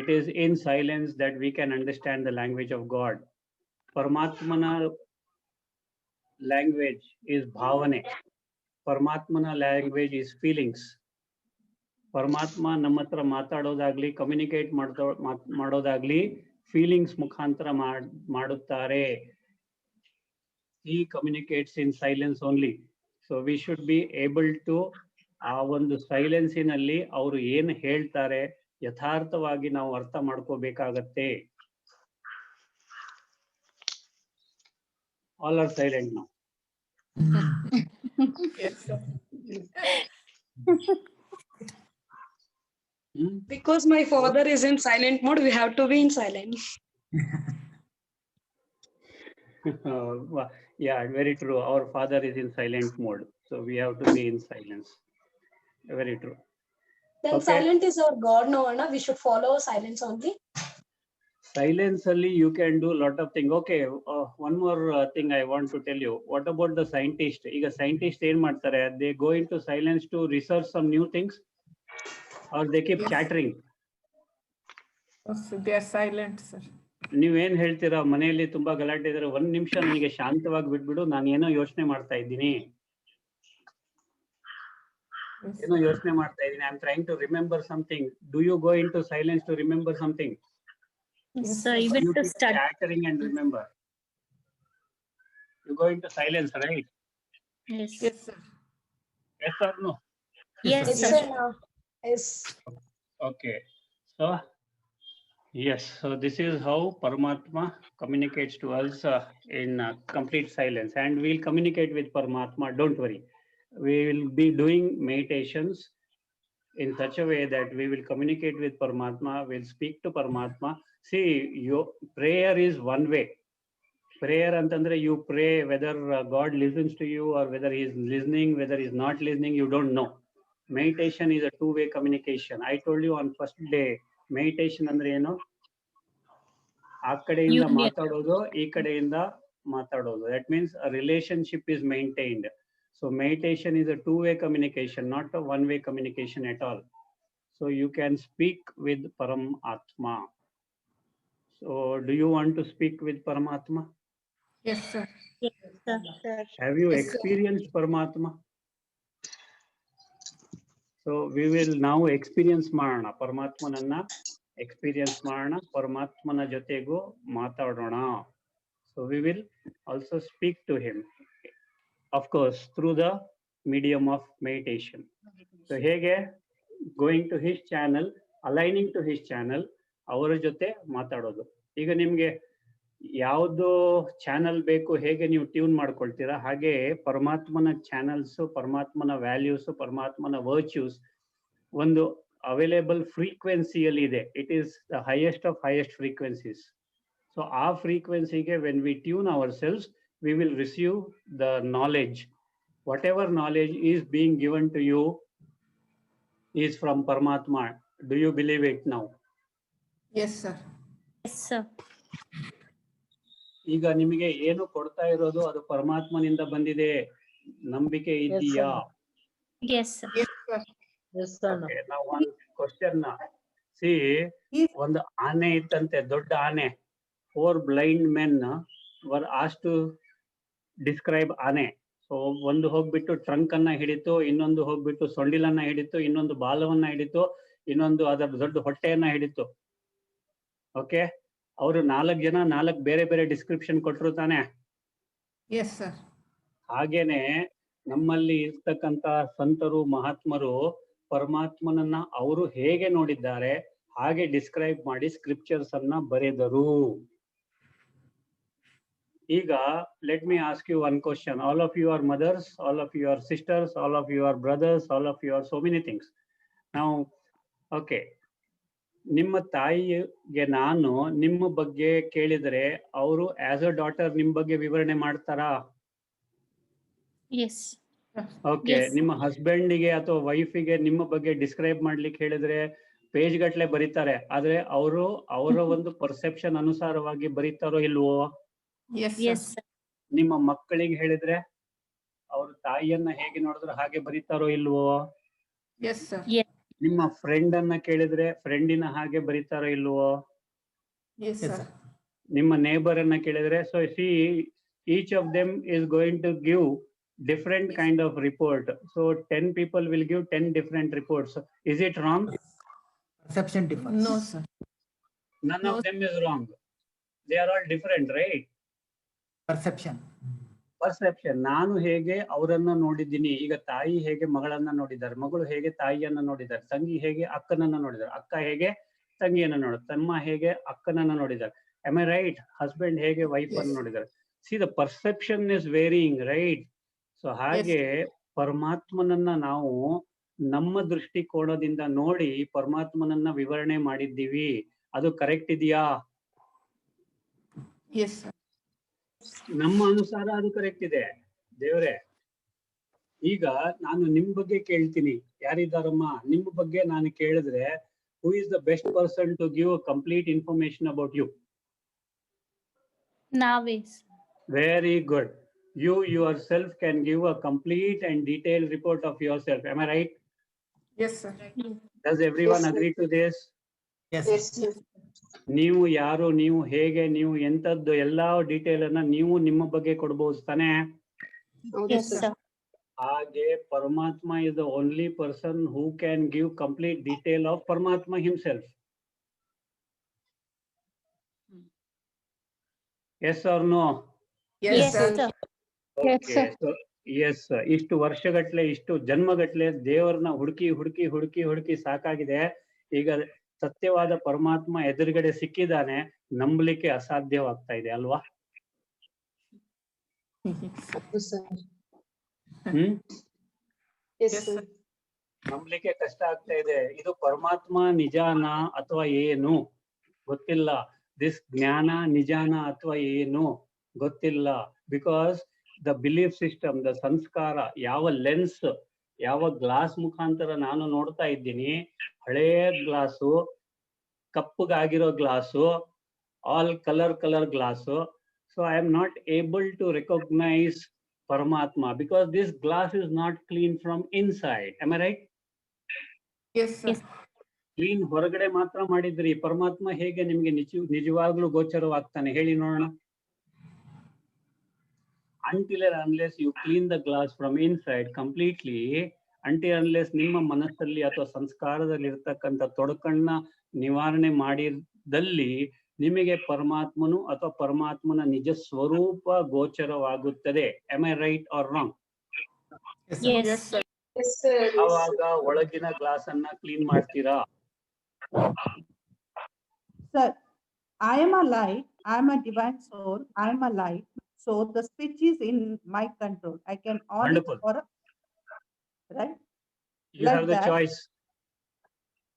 it is in silence that we can understand the language of God. Paramatmana language is bhavane. Paramatmana language is feelings. ಪರಮಾತ್ಮ ನಮ್ಮ ಹತ್ರ ಮಾತಾಡೋದಾಗ್ಲಿ, communicate ಮಾಡೋದಾಗ್ಲಿ feelings ಮುಖಾಂತರ ಮಾಡುತ್ತಾರೆ. He communicates in silence only. So we should be able to ಆ ಒಂದು ಸೈಲೆನ್ಸಿನಲ್ಲಿ ಅವರು ಏನು ಹೇಳ್ತಾರೆ ಯಥಾರ್ಥವಾಗಿ ನಾವು ಅರ್ಥ ಮಾಡ್ಕೋಬೇಕಾಗತ್ತೆ. All are silent now. Yes, sir. Because my father is in silent mode, we have to be in silence. Yeah, very true. Our father is in silent mode, so we have to be in silence. Very true. Then Okay. silent is our God, no, Anna. We should follow silence only. Silence only you can do lot of things. Okay, one more thing I want to tell you. What about the scientist? ಈಗ scientist ಏನ್ ಮಾಡ್ತಾರೆ? They go into silence to research some new things, or they keep Yes. chattering. Yes, they are silent, sir. ನೀವೇನ್ ಹೇಳ್ತೀರಾ? ಮನೆಯಲ್ಲಿ ತುಂಬಾ ಗಲಾಟೆ ಇದ್ರೆ ಒಂದ್ ನಿಮಿಷ ನನಗೆ ಶಾಂತವಾಗಿ ಬಿಟ್ಬಿಡು, ನಾನು ಏನೋ ಯೋಚನೆ ಮಾಡ್ತಾ ಇದ್ದೀನಿ. Yes. ಏನೋ ಯೋಚನೆ ಮಾಡ್ತಾ ಇದ್ದೀನಿ. I am trying to remember something. Do you go into silence to remember something? So even You to keep study. chattering and remember. You go into silence, right? Yes. Yes, sir. Yes or no? Yes, Yes, sir. sir. Yes. Okay. So, yes. So this is how Paramatma communicates to us in complete silence, and we'll communicate with Paramatma. Don't worry. We will be doing meditations in such a way that we will communicate with Paramatma. We'll speak to Paramatma. See, your prayer is one way. Prayer antandre you pray whether God listens to you or whether he is listening, whether he is not listening, you don't know. Meditation is a two-way communication. I told you on first day, meditation andre eno, ಆ ಕಡೆಯಿಂದ Union. ಮಾತಾಡೋದು, ಈ ಕಡೆಯಿಂದ ಮಾತಾಡೋದು. That means a relationship is maintained. So meditation is a two-way communication, not a one-way communication at all. So you can speak with Paramatma. So do you want to speak with Paramatma? Yes, sir. Yes, sir. Have you Yes, sir. experienced Paramatma? So we will now experience ಮಾಡೋಣ, ಪರಮಾತ್ಮನನ್ನ experience ಮಾಡೋಣ, ಪರಮಾತ್ಮನ ಜೊತೆಗೂ ಮಾತಾಡೋಣ. So we will also speak to him, of course, through the medium of meditation. So ಹೇಗೆ? Going to his channel, aligning to his channel, ಅವರ ಜೊತೆ ಮಾತಾಡೋದು. ಈಗ ನಿಮ್ಗೆ ಯಾವ್ದು ಚಾನಲ್ ಬೇಕು, ಹೇಗೆ ನೀವು ಟ್ಯೂನ್ ಮಾಡ್ಕೊಳ್ತೀರಾ, ಹಾಗೆ ಪರಮಾತ್ಮನ ಚಾನಲ್ಸ್, ಪರಮಾತ್ಮನ ವ್ಯಾಲ್ಯೂಸ್, ಪರಮಾತ್ಮನ ವರ್ಚ್ಯೂಸ್ ಒಂದು ಅವೈಲೇಬಲ್ ಫ್ರೀಕ್ವೆನ್ಸಿಯಲ್ಲಿ ಇದೆ. It is the highest of highest frequencies. So ಆ ಫ್ರೀಕ್ವೆನ್ಸಿಗೆ when we tune ourselves, we will receive the knowledge. Whatever knowledge is being given to you is from Paramatma. Do you believe it now? Yes, sir. Yes, sir. ಈಗ ನಿಮಗೆ ಏನು ಕೊಡ್ತಾ ಇರೋದು ಅದು ಪರಮಾತ್ಮನಿಂದ ಬಂದಿದೆ, ನಂಬಿಕೆ ಇದೆಯಾ? Yes, sir. Yes, sir. Okay, now one question. See, Yes. ಒಂದು ಆನೆ ಇತ್ತಂತೆ, ದೊಡ್ಡ ಆನೆ. 4 blind men were asked to describe ಆನೆ. ಸೊ ಒಂದು ಹೋಗ್ಬಿಟ್ಟು ಟ್ರಂಕ್ ಅನ್ನ ಹಿಡಿತು, ಇನ್ನೊಂದು ಹೋಗ್ಬಿಟ್ಟು ಸೊಂಡಿಲನ್ನ ಹಿಡಿತು, ಇನ್ನೊಂದು ಬಾಲವನ್ನ ಹಿಡಿತು, ಇನ್ನೊಂದು ಅದರ ದೊಡ್ಡ ಹೊಟ್ಟೆಯನ್ನ ಹಿಡಿತು. ಓಕೆ, ಅವರು 4 ಜನ 4 ಬೇರೆ ಬೇರೆ ಡಿಸ್ಕ್ರಿಪ್ಷನ್ ಕೊಟ್ರು ತಾನೆ. Yes, sir. ಹಾಗೇನೆ ನಮ್ಮಲ್ಲಿ ಇರ್ತಕ್ಕಂತ ಸಂತರು, ಮಹಾತ್ಮರು ಪರಮಾತ್ಮನನ್ನ ಅವರು ಹೇಗೆ ನೋಡಿದ್ದಾರೆ ಹಾಗೆ ಡಿಸ್ಕ್ರೈಬ್ ಮಾಡಿ ಸ್ಕ್ರಿಪ್ಚರ್ಸ್ ಅನ್ನ ಬರೆದರು. ಈಗ let me ask you one question. All of you are mothers, all of you are sisters, all of you are brothers, all of you are so many things. ನಾವು ಓಕೆ, ನಿಮ್ಮ ತಾಯಿಗೆ ನಾನು ನಿಮ್ಮ ಬಗ್ಗೆ ಕೇಳಿದರೆ ಅವರು ಆಸ್ ಅ ಡಾಟರ್ ನಿಮ್ ಬಗ್ಗೆ ವಿವರಣೆ ಮಾಡ್ತಾರಾ? Yes. Okay, Yes. ನಿಮ್ಮ ಹಸ್ಬೆಂಡಿಗೆ ಅಥವಾ ವೈಫಿಗೆ ನಿಮ್ಮ ಬಗ್ಗೆ ಡಿಸ್ಕ್ರೈಬ್ ಮಾಡ್ಲಿಕ್ಕೆ ಹೇಳಿದ್ರೆ ಪೇಜ್ ಗಟ್ಲೆ ಬರೀತಾರೆ, ಆದ್ರೆ ಅವರು ಅವರ ಒಂದು ಪರ್ಸೆಪ್ಷನ್ ಅನುಸಾರವಾಗಿ ಬರೀತಾರೋ ಇಲ್ವೋ? Yes, Yes, sir. sir. ನಿಮ್ಮ ಮಕ್ಕಳಿಗೆ ಹೇಳಿದ್ರೆ ಅವರು ತಾಯಿಯನ್ನ ಹೇಗೆ ನೋಡಿದ್ರೆ ಹಾಗೆ ಬರೀತಾರೋ ಇಲ್ವೋ? Yes, sir. Yes. ನಿಮ್ಮ ಫ್ರೆಂಡ್ ಅನ್ನ ಕೇಳಿದ್ರೆ ಫ್ರೆಂಡಿನ ಹಾಗೆ ಬರೀತಾರೋ ಇಲ್ವೋ? Yes, Yes, sir. sir. ನಿಮ್ಮ ನೇಬರ್ ಅನ್ನ ಕೇಳಿದ್ರೆ, so see each of them is going to give different kind of report. So 10 people will give 10 different reports. Is it wrong? Perception differs. No, sir. None No. of them is wrong. They are all different, right? Perception. Perception. ನಾನು ಹೇಗೆ ಅವರನ್ನ ನೋಡಿದ್ದೀನಿ, ಈಗ ತಾಯಿ ಹೇಗೆ ಮಗಳನ್ನ ನೋಡಿದ್ದಾರೆ, ಮಗಳು ಹೇಗೆ ತಾಯಿಯನ್ನ ನೋಡಿದ್ದಾರೆ, ತಂಗಿ ಹೇಗೆ ಅಕ್ಕನನ್ನ ನೋಡಿದ್ದಾರೆ, ಅಕ್ಕ ಹೇಗೆ ತಂಗಿಯನ್ನ ನೋಡಿದ್ದಾರೆ, ತಮ್ಮ ಹೇಗೆ ಅಕ್ಕನನ್ನ ನೋಡಿದ್ದಾರೆ. Am I right? Husband ಹೇಗೆ ವೈಫ್ ಅನ್ನು ನೋಡಿದ್ದಾರೆ. See, the perception is varying, right? So ಹಾಗೆ ಪರಮಾತ್ಮನನ್ನ ನಾವು ನಮ್ಮ ದೃಷ್ಟಿಕೋನದಿಂದ ನೋಡಿ ಪರಮಾತ್ಮನನ್ನ ವಿವರಣೆ ಮಾಡಿದ್ದೀವಿ. ಅದು ಕರೆಕ್ಟ್ ಇದೆಯಾ? Yes, sir. ನಮ್ಮ ಅನುಸಾರ ಅದು ಕರೆಕ್ಟ್ ಇದೆ. ದೇವ್ರೆ, ಈಗ ನಾನು ನಿಮ್ ಬಗ್ಗೆ ಕೇಳ್ತೀನಿ, ಯಾರಿದ್ದಾರಮ್ಮ ನಿಮ್ಮ ಬಗ್ಗೆ ನಾನು ಕೇಳಿದ್ರೆ, who is the best person to give complete information about you? Navis. Very good. You yourself can give a complete and detailed report of yourself. Am I right? Yes, sir. Does everyone Yes, sir. agree to this? Yes. Yes, sir. ನೀವು ಯಾರು, ನೀವು ಹೇಗೆ, ನೀವು ಎಂತದ್ದು ಎಲ್ಲಾ detail ಅನ್ನ ನೀವು ನಿಮ್ಮ ಬಗ್ಗೆ ಕೊಡ್ಬೋದು ತಾನೆ? Yes, sir. ಹಾಗೆ ಪರಮಾತ್ಮ is the only person who can give complete detail of Paramatma himself. Yes or no? Yes, Yes, sir. sir. Okay. So, yes, ಇಷ್ಟು ವರ್ಷಗಟ್ಲೆ ಇಷ್ಟು ಜನ್ಮಗಟ್ಲೆ ದೇವರನ್ನ ಹುಡುಕಿ ಹುಡುಕಿ ಹುಡುಕಿ ಹುಡುಕಿ ಸಾಕಾಗಿದೆ. ಈಗ ಸತ್ಯವಾದ ಪರಮಾತ್ಮ ಎದುರುಗಡೆ ಸಿಕ್ಕಿದಾನೆ, ನಂಬಲಿಕ್ಕೆ ಅಸಾಧ್ಯವಾಗ್ತಾ ಇದೆ ಅಲ್ವಾ? ಹ್ಮ್ Yes, sir. ನಂಬಲಿಕ್ಕೆ ಕಷ್ಟ ಆಗ್ತಾ ಇದೆ. ಇದು ಪರಮಾತ್ಮ ನಿಜಾನ ಅಥವಾ ಏನು ಗೊತ್ತಿಲ್ಲ. ದಿಸ್ ಜ್ಞಾನ ನಿಜಾನ ಅಥವಾ ಏನು ಗೊತ್ತಿಲ್ಲ. Because the belief system, the ಸಂಸ್ಕಾರ, ಯಾವ ಲೆನ್ಸ್, ಯಾವ ಗ್ಲಾಸ್ ಮುಖಾಂತರ ನಾನು ನೋಡ್ತಾ ಇದ್ದೀನಿ, ಹಳೆಯ ಗ್ಲಾಸು, ಕಪ್ಪಗಾಗಿರೋ glass, all colour glass. So I am not able to recognise Paramatma because this glass is not clean from inside. Am I right? Yes, sir. Yes. Clean ಹೊರಗಡೆ ಮಾತ್ರ ಮಾಡಿದ್ರಿ, ಪರಮಾತ್ಮ ಹೇಗೆ ನಿಮ್ಗೆ ನಿಜವಾಗ್ಲೂ ಗೋಚರವಾಗ್ತಾನೆ ಹೇಳಿ ನೋಡೋಣ? Until and unless you clean the glass from inside completely, until unless ನಿಮ್ಮ ಮನಸ್ಸಲ್ಲಿ ಅಥವಾ ಸಂಸ್ಕಾರದಲ್ಲಿ ಇರ್ತಕ್ಕಂಥ ತೊಡಕನ್ನ ನಿವಾರಣೆ ಮಾಡಿದಲ್ಲಿ ನಿಮಗೆ ಪರಮಾತ್ಮನು ಅಥವಾ ಪರಮಾತ್ಮನ ನಿಜ ಸ್ವರೂಪ ಗೋಚರವಾಗುತ್ತದೆ. Am I right or wrong? Yes. Yes, sir. ಆವಾಗ ಒಳಗಿನ ಗ್ಲಾಸ್ ಅನ್ನ ಕ್ಲೀನ್ ಮಾಡ್ತೀರಾ? Sir, I am a light, I am a divine soul, I am a light. So the switch is in my control. I can on it Wonderful. or right? You Like have the that. choice.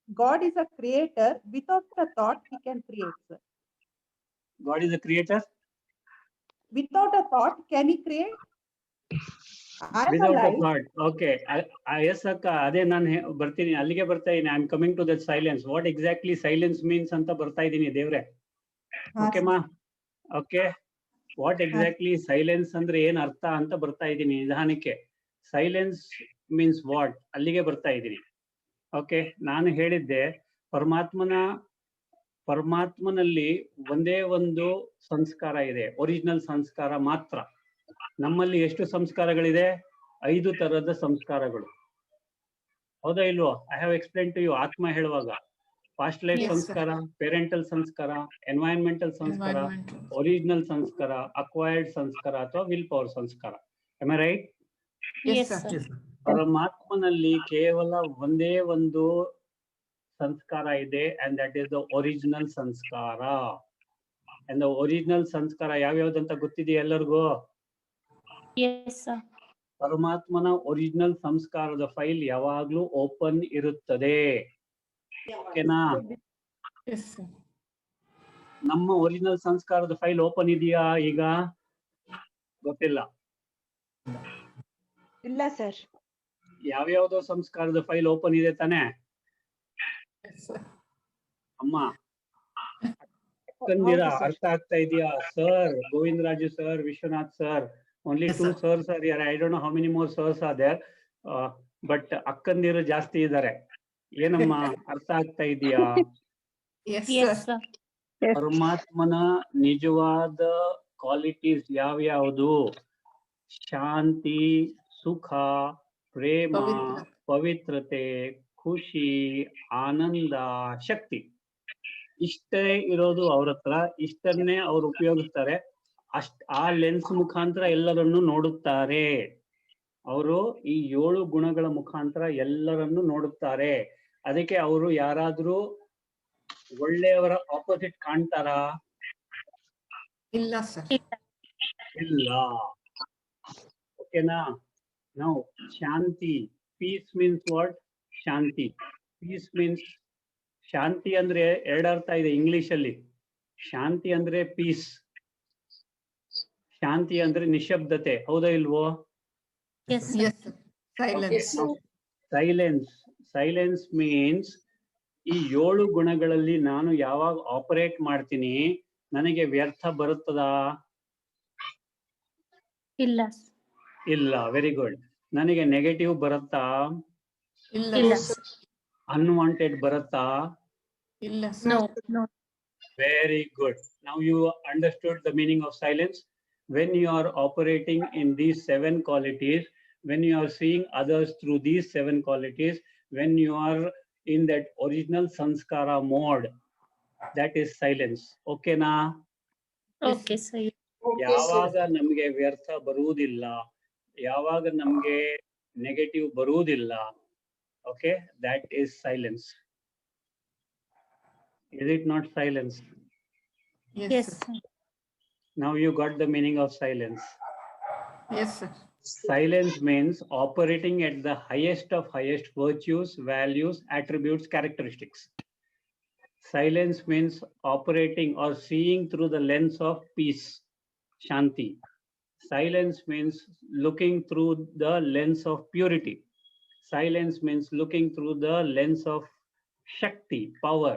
God is a creator. Without a thought, he can create, sir. God is the creator. Without a thought, can he create? I am a Without a light. thought. Okay. Yes, ಅಕ್ಕ, ಅದೇ ನಾನು ಬರ್ತೀನಿ, ಅಲ್ಲಿಗೆ ಬರ್ತಾ ಇದ್ದೀನಿ. I am coming to that silence. What exactly silence means ಅಂತ ಬರ್ತಾ ಇದ್ದೀನಿ ದೇವ್ರೆ. ಓಕೆ ಮಾ? ಓಕೆ. ವಾಟ್ ಎಕ್ಸಾಕ್ಟ್ಲಿ ಸೈಲೆನ್ಸ್ ಅಂದ್ರೆ ಏನ್ ಅರ್ಥ ಅಂತ ಬರ್ತಾ ಇದ್ದೀನಿ ನಿಧಾನಕ್ಕೆ. ಸೈಲೆನ್ಸ್ ಮೀನ್ಸ್ ವಾಟ್, ಅಲ್ಲಿಗೆ ಬರ್ತಾ ಇದ್ದೀನಿ. ಓಕೆ. ನಾನು ಹೇಳಿದ್ದೆ ಪರಮಾತ್ಮನಲ್ಲಿ ಒಂದೇ ಒಂದು ಸಂಸ್ಕಾರ ಇದೆ, ಒರಿಜಿನಲ್ ಸಂಸ್ಕಾರ ಮಾತ್ರ. ನಮ್ಮಲ್ಲಿ ಎಷ್ಟು ಸಂಸ್ಕಾರಗಳಿದೆ? 5 ತರದ ಸಂಸ್ಕಾರಗಳು. ಹೌದಾ ಇಲ್ವೋ? I have explain to you ಆತ್ಮ ಹೇಳುವಾಗ. Past life Yes, sir. ಸಂಸ್ಕಾರ, ಪೇರೆಂಟಲ್ ಸಂಸ್ಕಾರ, ಎನ್ವೈರನ್ಮೆಂಟಲ್ ಸಂಸ್ಕಾರ, Environmental. ಒರಿಜಿನಲ್ ಸಂಸ್ಕಾರ, ಅಕ್ವೈರ್ಡ್ ಸಂಸ್ಕಾರ ಅಥವಾ ವಿಲ್ ಪವರ್ ಸಂಸ್ಕಾರ. Am I right? Yes, Yes, sir. sir. Yes, sir. ಪರಮಾತ್ಮನಲ್ಲಿ ಕೇವಲ ಒಂದೇ ಒಂದು ಸಂಸ್ಕಾರ ಇದೆ, and that is the original ಸಂಸ್ಕಾರ. ಅಂಡ್ ದ ಒರಿಜಿನಲ್ ಸಂಸ್ಕಾರ ಯಾವ್ಯಾವ್ದಂತ ಗೊತ್ತಿದೆಯಾ ಎಲ್ಲರಿಗೂ? Yes, sir. ಪರಮಾತ್ಮನ ಒರಿಜಿನಲ್ ಸಂಸ್ಕಾರದ ಫೈಲ್ ಯಾವಾಗ್ಲೂ ಓಪನ್ ಇರುತ್ತದೆ. ಓಕೆನಾ? Yes, sir. ನಮ್ಮ ಒರಿಜಿನಲ್ ಸಂಸ್ಕಾರದ ಫೈಲ್ ಓಪನ್ ಇದೆಯಾ ಈಗ? ಗೊತ್ತಿಲ್ಲ. ಇಲ್ಲ ಸರ್. ಯಾವ್ಯಾವ್ದೋ ಸಂಸ್ಕಾರದ ಫೈಲ್ ಓಪನ್ ಇದೆ ತಾನೆ Yes, sir. ಅಮ್ಮ? ಅಕ್ಕಂದಿರ ಅರ್ಥ ಆಗ್ತಾ ಇದೆಯಾ? Sir, Govindaraju sir, Vishwanath sir, only Yes, 2 sir. sirs are here. I don't know how many more sirs are there, but ಅಕ್ಕಂದಿರು ಜಾಸ್ತಿ ಇದ್ದಾರೆ. ಏನಮ್ಮ ಅರ್ಥ ಆಗ್ತಾ ಇದೆಯಾ? Yes, Yes, sir. sir. ಪರಮಾತ್ಮನ ನಿಜವಾದ ಕ್ವಾಲಿಟೀಸ್ ಯಾವ್ಯಾವುದು? ಶಾಂತಿ, ಸುಖ, ಪ್ರೇಮ, ಪವಿತ್ರ. ಪವಿತ್ರತೆ, ಖುಷಿ, ಆನಂದ, ಶಕ್ತಿ. ಇಷ್ಟೇ ಇರೋದು ಅವ್ರ ಹತ್ರ. ಇಷ್ಟನ್ನೇ ಅವ್ರು ಉಪಯೋಗಿಸ್ತಾರೆ. ಆ ಲೆನ್ಸ್ ಮುಖಾಂತರ ಎಲ್ಲರನ್ನು ನೋಡುತ್ತಾರೆ. ಅವರು ಈ 7 ಗುಣಗಳ ಮುಖಾಂತರ ಎಲ್ಲರನ್ನು ನೋಡುತ್ತಾರೆ. ಅದಕ್ಕೆ ಅವರು ಯಾರಾದ್ರೂ ಒಳ್ಳೆಯವರ ಆಪೋಸಿಟ್ ಕಾಣ್ತಾರಾ? ಇಲ್ಲ sir. ಇಲ್ಲ. ಓಕೆನಾ? ನಾವು ಶಾಂತಿ, ಪೀಸ್ ಮೀನ್ಸ್ ವಾಟ್? ಶಾಂತಿ. ಪೀಸ್ ಮೀನ್ಸ್, ಶಾಂತಿ ಅಂದ್ರೆ 2 ಅರ್ಥ ಇದೆ ಇಂಗ್ಲಿಷ್ ಅಲ್ಲಿ. ಶಾಂತಿ ಅಂದ್ರೆ ಪೀಸ್, ಶಾಂತಿ ಅಂದ್ರೆ ನಿಶಬ್ದತೆ. ಹೌದಾ ಇಲ್ವೋ? Yes, sir. Yes, sir. Silence. Silence. Silence means ಈ 7 ಗುಣಗಳಲ್ಲಿ ನಾನು ಯಾವಾಗ ಆಪರೇಟ್ ಮಾಡ್ತೀನಿ ನನಗೆ ವ್ಯರ್ಥ ಬರುತ್ತದಾ? ಇಲ್ಲ. ಇಲ್ಲ. Very good. ನನಗೆ ನೆಗೆಟಿವ್ ಬರುತ್ತಾ? ಇಲ್ಲ ಇಲ್ಲ. sir. ಅನ್ವಾಂಟೆಡ್ ಬರುತ್ತಾ? ಇಲ್ಲ sir. No, no. Very good. Now you understood the meaning of silence. When you are operating in these 7 qualities, when you are seeing others through these 7 qualities, when you are in that original sanskara mode, that is silence. Okay na? Okay, sir. Okay, sir. ಯಾವಾಗ ನಮಗೆ ವ್ಯರ್ಥ ಬರುವುದಿಲ್ಲ, ಯಾವಾಗ ನಮಗೆ negative ಬರುವುದಿಲ್ಲ, okay, that is silence. Is it not silence? Yes, sir. sir. Now you got the meaning of silence. Yes, sir. Silence means operating at the highest of highest virtues, values, attributes, characteristics. Silence means operating or seeing through the lens of peace, shanti. Silence means looking through the lens of purity. Silence means looking through the lens of shakti, power.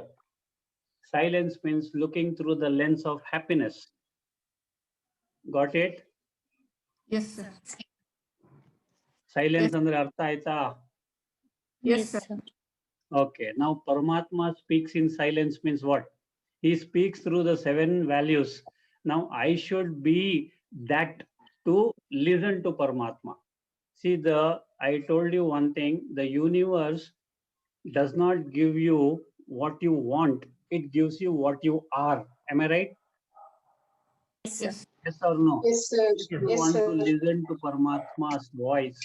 Silence means looking through the lens of happiness. Got it? Yes, sir. Silence andre artha aita? Yes, Yes, sir. sir. Okay, now Paramatma speaks in silence means what? He speaks through the 7 values. Now I should be that to listen to Paramatma. See, I told you one thing, the universe does not give you what you want, it gives you what you are. Am I right? Yes, sir. Yes. Yes or no? Yes, sir. If you Yes, want sir. to listen to Paramatma's voice,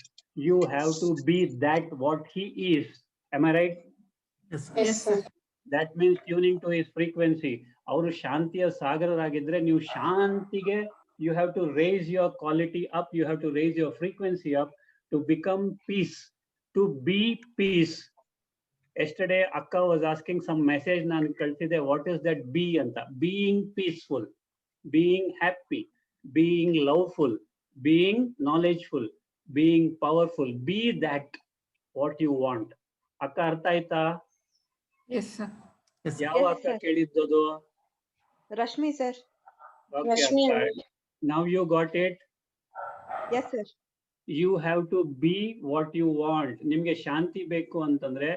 you have to be that what he is. Am I right? Yes, sir. Yes, sir. That means tuning to his frequency. Our Shantiya Sagararagidre, ನೀವು ಶಾಂತಿಗೆ, you have to raise your quality up, you have to raise your frequency up to become peace, to be peace. Yesterday, Akka was asking some message, ನಾನು ಕಳ್ಸಿದೆ, what is that be ಅಂತ? Being peaceful, being happy, being loveful, being knowledgeful, being powerful. Be that what you want. Akka ಅರ್ಥ ಆಯ್ತಾ? Yes, sir. Yes, sir. ಯಾವ Yes, ಅಕ್ಕ sir. ಕೇಳಿದ್ದದು? Rashmi, sir. Okay, Rashmi. Akka. Now you got it. Yes, sir. You have to be what you want. ನಿಮ್ಗೆ ಶಾಂತಿ ಬೇಕು ಅಂತಂದ್ರೆ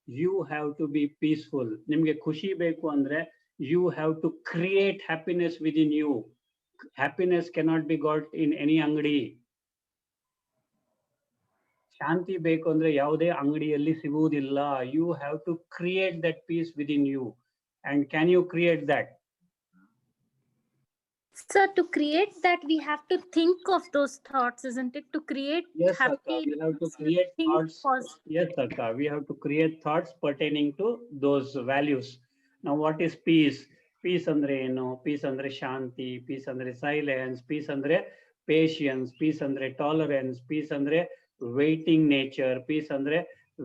you have to be peaceful. ನಿಮ್ಗೆ ಖುಷಿ ಬೇಕು ಅಂದ್ರೆ you have to create happiness within you. Happiness cannot be got in any ಅಂಗಡಿ. ಶಾಂತಿ ಬೇಕು ಅಂದ್ರೆ ಯಾವುದೇ ಅಂಗಡಿಯಲ್ಲಿ ಸಿಗುವುದಿಲ್ಲ. You have to create that peace within you. And can you create that? Sir, to create that, we have to think of those thoughts, isn't it? To create Yes, Akka, happy, we have to create think thoughts. positive. Yes, Akka, we have to create thoughts pertaining to those values. Now, what is peace? Peace andre eno? Peace andre shanti, peace andre silence, peace andre patience, peace andre tolerance, peace andre waiting nature, peace andre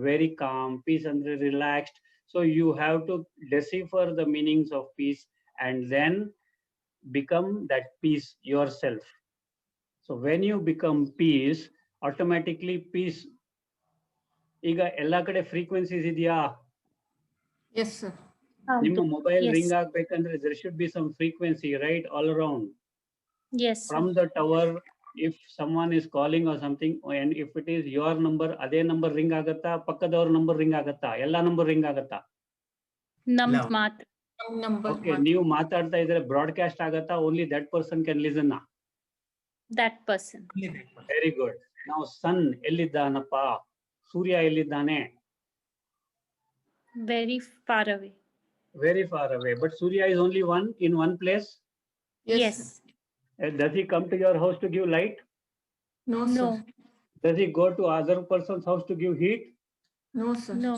very calm, peace andre relaxed. So you have to decipher the meanings of peace and then become that peace yourself. So when you become peace, automatically peace. ಈಗ ಎಲ್ಲಾ ಕಡೆ frequencies ಇದೆಯಾ? Yes, sir. ನಿಮ್ಮ mobile Yes. Ring ಆಗ್ಬೇಕಂದ್ರೆ there should be some frequency, right, all around. Yes, sir. From the tower, if someone is calling or something, and if it is your number, ಅದೇ number ring ಆಗತ್ತಾ, ಪಕ್ಕದವ್ರ number ring ಆಗತ್ತಾ, ಎಲ್ಲಾ number ring ಆಗತ್ತಾ? ನಮ್ದ್ Love. ಮಾತ್ರ. Number Okay, one. ನೀವು ಮಾತಾಡ್ತಾ ಇದ್ರೆ ಬ್ರಾಡ್ಕಾಸ್ಟ್ ಆಗತ್ತಾ? Only that person can listen. That person. Only that one. Very good. Now sun ಎಲ್ಲಿದ್ದಾನಪ್ಪ? ಸೂರ್ಯ ಎಲ್ಲಿದ್ದಾನೆ? Very far away. Very far away. But Surya is only one in one place. Yes. Yes. sir. Does he come to your house to give light? No, No. sir. Does he go to other person's house to give heat? No, sir. No.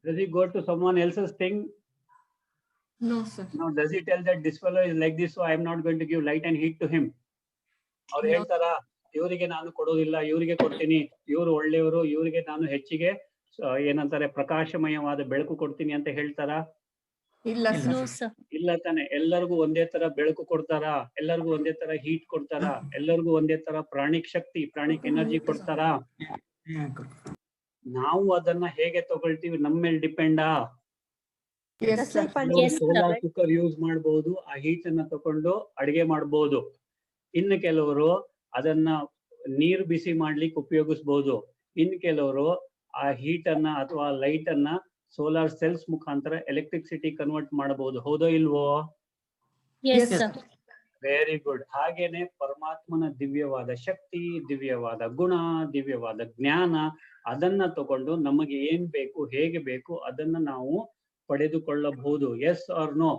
Does he go to someone else's thing? No, sir. Now, does he tell that this fellow is like this, so I am not going to give light and heat to him? ಅವ್ರು No. ಹೇಳ್ತಾರ, ಇವರಿಗೆ ನಾನು ಕೊಡೋದಿಲ್ಲ, ಇವರಿಗೆ ಕೊಡ್ತೀನಿ, ಇವರು ಒಳ್ಳೆಯವರು, ಇವರಿಗೆ ನಾನು ಹೆಚ್ಚಿಗೆ ಏನಂತಾರೆ ಪ್ರಕಾಶಮಯವಾದ ಬೆಳಕು ಕೊಡ್ತೀನಿ ಅಂತ ಹೇಳ್ತಾರ? ಇಲ್ಲ ಇಲ್ಲ. sir. No, sir. ಇಲ್ಲ ತಾನೆ. ಎಲ್ಲರಿಗೂ ಒಂದೇ ತರ ಬೆಳಕು ಕೊಡ್ತಾರ? ಎಲ್ಲರಿಗೂ ಒಂದೇ ತರ ಹೀಟ್ ಕೊಡ್ತಾರ? ಎಲ್ಲರಿಗೂ ಒಂದೇ ತರ ಪ್ರಾಣಿಕ್ ಶಕ್ತಿ, ಪ್ರಾಣಿಕ್ ಎನರ್ಜಿ ಕೊಡ್ತಾರ? Yeah, good. ನಾವು ಅದನ್ನ ಹೇಗೆ ತಗೊಳ್ತೀವಿ ನಮ್ಮ ಮೇಲೆ ಡಿಪೆಂಡಾ? Yes, Just sir. like Panch- Yes, sir. Solar cooker use ಮಾಡಬಹುದು, ಆ ಹೀಟ್ ಅನ್ನ ತಕೊಂಡು ಅಡಿಗೆ ಮಾಡಬಹುದು. ಇನ್ನು ಕೆಲವರು ಅದನ್ನ ನೀರು ಬಿಸಿ ಮಾಡ್ಲಿಕ್ಕೆ ಉಪಯೋಗಿಸಬಹುದು. ಇನ್ನು ಕೆಲವರು ಆ ಹೀಟ್ ಅನ್ನ ಅಥವಾ ಲೈಟ್ ಅನ್ನ ಸೋಲಾರ್ ಸೆಲ್ಸ್ ಮುಖಾಂತರ ಎಲೆಕ್ಟ್ರಿಸಿಟಿ ಕನ್ವರ್ಟ್ ಮಾಡಬಹುದು. ಹೌದೋ ಇಲ್ವೋ? Yes, Yes, sir. Very good. ಹಾಗೇನೆ ಪರಮಾತ್ಮನ ದಿವ್ಯವಾದ ಶಕ್ತಿ, ದಿವ್ಯವಾದ ಗುಣ, ದಿವ್ಯವಾದ ಜ್ಞಾನ, ಅದನ್ನ ತಗೊಂಡು ನಮಗೆ ಏನ್ ಬೇಕು, ಹೇಗೆ ಬೇಕು ಅದನ್ನ ನಾವು ಪಡೆದುಕೊಳ್ಳಬಹುದು. Yes or no?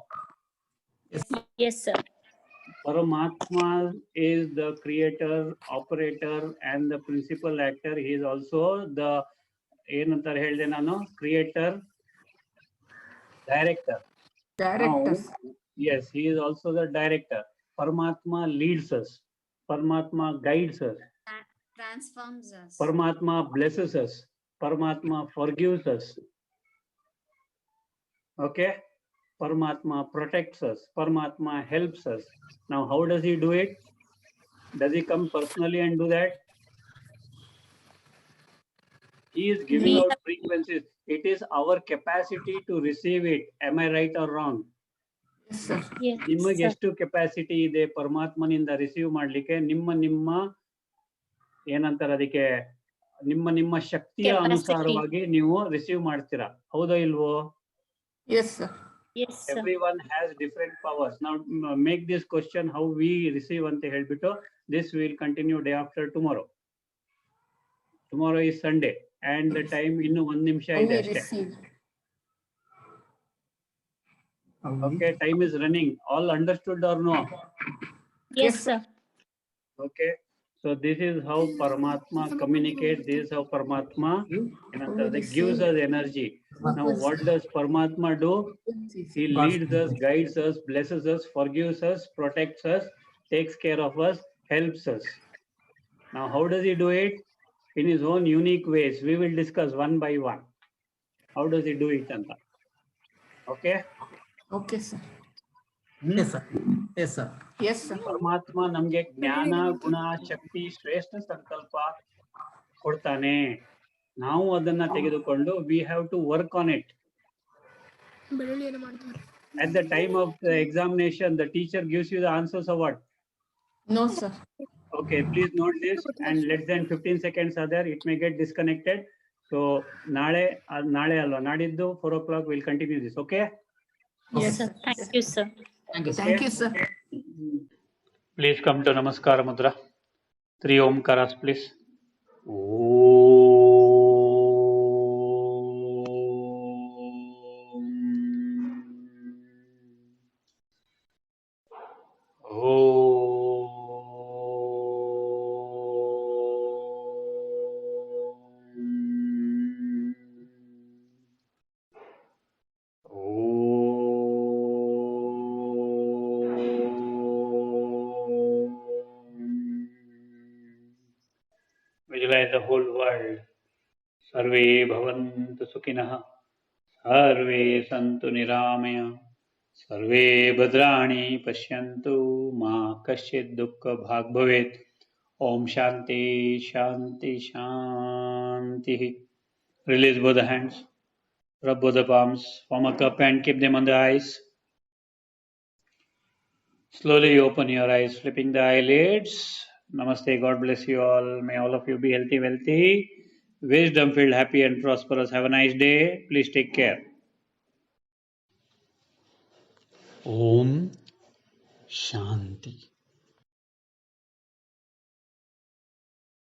Yes, sir. Paramatma is the creator, operator and the principal actor. He is also the ಏನಂತಾರೆ ಹೇಳಿದೆ ನಾನು, creator, director. Directors. Yes, he is also the director. Paramatma leads us. Paramatma guides us. Transforms us. Paramatma blesses us. Paramatma forgives us. Okay? Paramatma protects us. Paramatma helps us. Now, how does he do it? Does he come personally and do that? He is giving out frequencies. It is our capacity to receive it. Am I right or wrong? Yes, sir. Yes, ನಿಮಗೆ sir. ಎಷ್ಟು capacity ಇದೆ ಪರಮಾತ್ಮನಿಂದ receive ಮಾಡ್ಲಿಕ್ಕೆ? ನಿಮ್ಮ ಏನಂತಾರೆ ಅದಕ್ಕೆ, ನಿಮ್ಮ ಶಕ್ತಿಯ Capacity. ಅನುಸಾರವಾಗಿ ನೀವು ರಿಸೀವ್ ಮಾಡ್ತೀರಾ. ಹೌದೋ ಇಲ್ವೋ? Yes, sir. Yes, sir. Everyone has different powers. Now make this question how we receive ಅಂತ ಹೇಳ್ಬಿಟ್ಟು, this will continue day after tomorrow. Tomorrow is Sunday and the time ಇನ್ನು 1 ನಿಮಿಷ How ಇದೆ we ಅಷ್ಟೇ. receive. Okay, time is running. All understood or no? Yes, sir. Okay, so this is how Paramatma communicates. This is how Paramatma gives us energy. Now what does Paramatma do? He leads us, guides us, blesses us, forgives us, protects us, takes care of us, helps us. Now how does he do it? In his own unique ways. We will discuss one by one. How does he do it anta? Okay? Okay, sir. Yes, sir. Yes, sir. Yes, sir. ಪರಮಾತ್ಮ ನಮ್ಗೆ ಜ್ಞಾನ, ಗುಣ, ಶಕ್ತಿ, ಶ್ರೇಷ್ಠ ಸಂಕಲ್ಪ ಕೊಡ್ತಾನೆ. ನಾವು ಅದನ್ನ ತೆಗೆದುಕೊಂಡು we have to work on it. At the time of the examination, the teacher gives you the answers of what? No, sir. Okay, please note this, and less than 15 seconds are there. It may get disconnected. So ನಾಳೆ ಅಲ್ವಾ, ನಾಡಿದ್ದು 4 o'clock we'll continue this. Okay? Yes, sir. Thank you, sir. Thank you, sir. Thank you, sir. Please come to Namaskara Mudra. 3 Omkaras, please. Visualize the whole world. Sarve bhavantu sukhinah. Sarve santu niramaya. Sarve bhadrani pashyantu. Ma kaschid dukkha bhag bhavet. Om Shanti Shanti Shanti. Release both the hands. Rub both the palms. Form a cup and keep them on the eyes. Slowly open your eyes, flipping the eyelids. Namaste. God bless you all. May all of you be healthy, wealthy, wisdom-filled, happy and prosperous. Have a nice day. Please take care. Om Shanti.